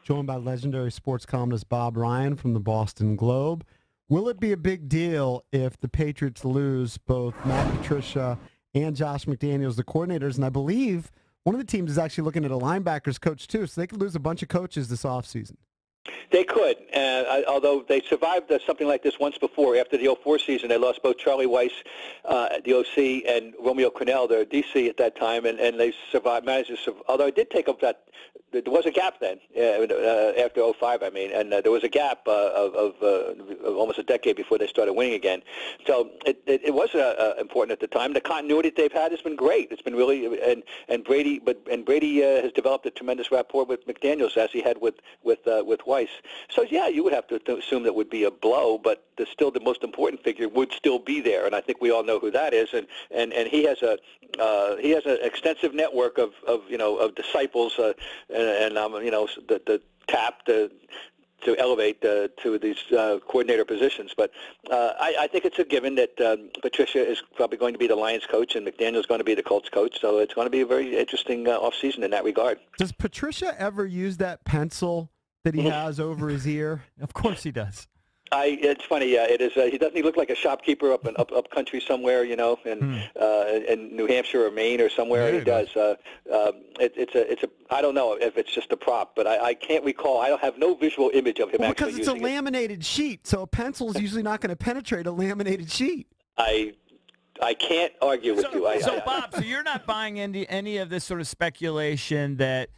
joined by legendary sports columnist Bob Ryan from the Boston Globe. Will it be a big deal if the Patriots lose both Matt Patricia and Josh McDaniels, the coordinators? And I believe one of the teams is actually looking at a linebackers coach, too, so they could lose a bunch of coaches this offseason. They could, although they survived something like this once before. After the 04 season, they lost both Charlie Weiss, the OC, and Romeo Crennel, their DC at that time, and they survived, managed to survive. Although it did take up that, there was a gap then, after 05, I mean, and there was a gap of almost a decade before they started winning again. So it was important at the time. The continuity that they've had has been great. It's been really, and Brady has developed a tremendous rapport with McDaniels, as he had with Weiss. So yeah, you would have to assume that would be a blow, but still the most important figure would still be there, and I think we all know who that is. And he has an extensive network of disciples, the tap to elevate to these coordinator positions. But I think it's a given that Patricia is probably going to be the Lions coach and McDaniel is going to be the Colts coach. So it's going to be a very interesting offseason in that regard. Does Patricia ever use that pencil that he has over his ear? Of course he does. It's funny, yeah. It is. He look like a shopkeeper up country somewhere, in New Hampshire or Maine or somewhere. He does. I don't know if it's just a prop, but I can't recall. I have no visual image of him actually using it. Because it's a laminated sheet, so a pencil is usually not going to penetrate a laminated sheet. I can't argue with you. Bob, so you're not buying into any of this sort of speculation that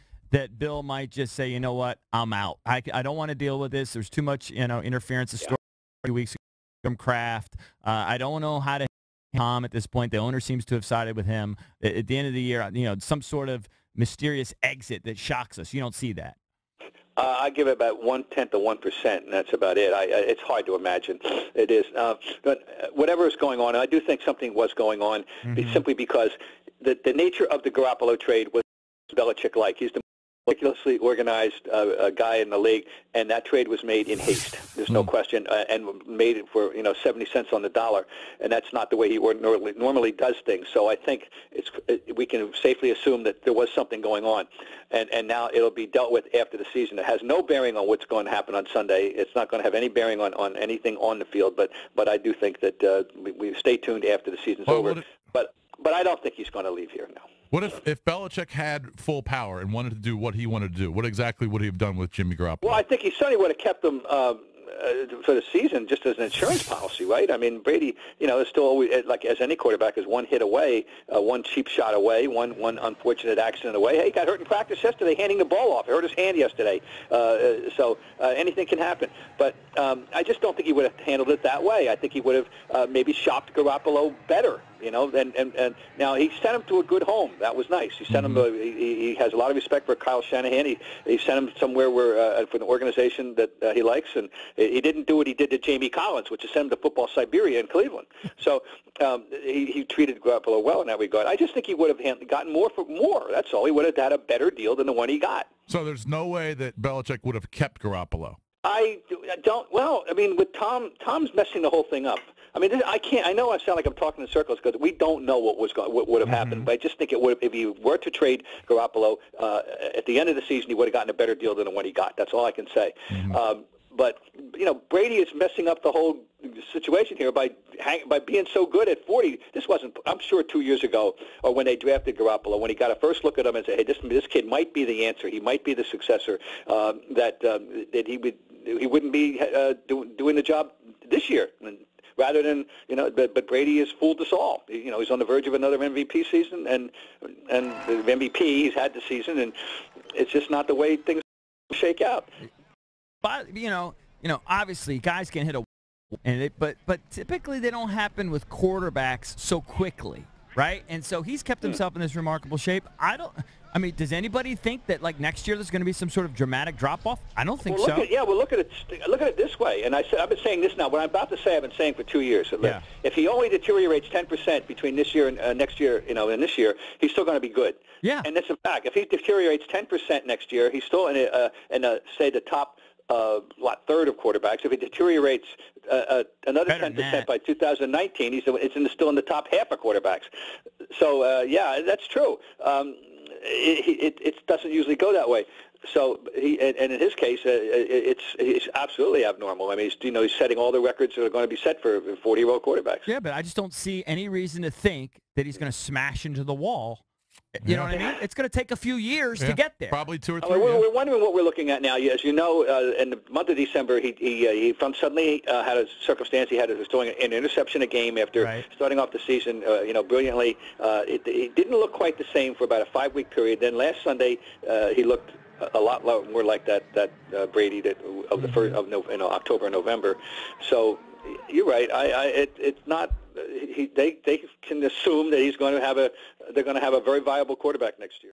Bill might just say, you know what, I'm out. I don't want to deal with this. There's too much, interference. The story a few weeks ago from Kraft. I don't know how to Tom at this point. The owner seems to have sided with him. At the end of the year, some sort of mysterious exit that shocks us. You don't see that. I give it about 1/10 of 1%, and that's about it. It's hard to imagine. It is. But whatever is going on, I do think something was going on, simply because the nature of the Garoppolo trade was Belichick-like. He's the meticulously organized guy in the league, and that trade was made in haste. There's no question, and made it for 70 cents on the dollar, and that's not the way he normally does things. So I think we can safely assume that there was something going on, and now it'll be dealt with after the season. It has no bearing on what's going to happen on Sunday. It's not going to have any bearing on anything on the field, but I do think that we stay tuned after the season's over. But I don't think he's going to leave here now. What if Belichick had full power and wanted to do what he wanted to do? What exactly would he have done with Jimmy Garoppolo? Well, I think he certainly would have kept him for the season just as an insurance policy, right? I mean, Brady, is still always, like as any quarterback, is one hit away, one cheap shot away, one unfortunate accident away. Hey, he got hurt in practice yesterday handing the ball off. He hurt his hand yesterday. So anything can happen. But I just don't think he would have handled it that way. I think he would have maybe shopped Garoppolo better. And now he sent him to a good home. That was nice. He sent him. He has a lot of respect for Kyle Shanahan. He sent him somewhere where for an organization that he likes, and he didn't do what he did to Jamie Collins, which is send him to Football Siberia in Cleveland. So he treated Garoppolo well in that regard. I just think he would have gotten more for more. That's all. He would have had a better deal than the one he got. So there's no way that Belichick would have kept Garoppolo. I don't. Well, I mean, with Tom's messing the whole thing up. I mean, I can't. I know I sound like I'm talking in circles because we don't know what would have happened. But I just think it would have, if he were to trade Garoppolo at the end of the season, he would have gotten a better deal than the one he got. That's all I can say. But Brady is messing up the whole situation here by being so good at 40. This wasn't, I'm sure, 2 years ago, or when they drafted Garoppolo, when he got a first look at him and said, "Hey, this kid might be the answer. He might be the successor." That he wouldn't be doing the job this year. Rather than, but Brady has fooled us all. He's on the verge of another MVP season, and the MVP, he's had the season, and it's just not the way things shake out. But, obviously guys can hit but typically they don't happen with quarterbacks so quickly, right? And so he's kept himself in this remarkable shape. I mean, does anybody think that like next year there's going to be some sort of dramatic drop-off? I don't think so. Look at it this way. And I've been saying this now. What I'm about to say, I've been saying for 2 years. Yeah. If he only deteriorates 10% between this year and next year, and this year, he's still going to be good. Yeah. And that's a fact. If he deteriorates 10% next year, he's still in say the top third of quarterbacks. If he deteriorates another 10% by 2019, it's still in the top half of quarterbacks. So yeah, that's true. It doesn't usually go that way. So and in his case, it's absolutely abnormal. I mean, he's setting all the records that are going to be set for 40-year-old quarterbacks. Yeah, but I just don't see any reason to think that he's going to smash into the wall. You know what I mean? It's going to take a few years to get there. Probably 2 or 3. We're wondering what we're looking at now. As you know, in the month of December, he suddenly had a circumstance. He was throwing an interception a game after starting off the season, brilliantly. It didn't look quite the same for about a 5-week period. Then last Sunday, he looked a lot more like that Brady of the first of October and November. So you're right. It's not. They can assume that they're going to have a very viable quarterback next year.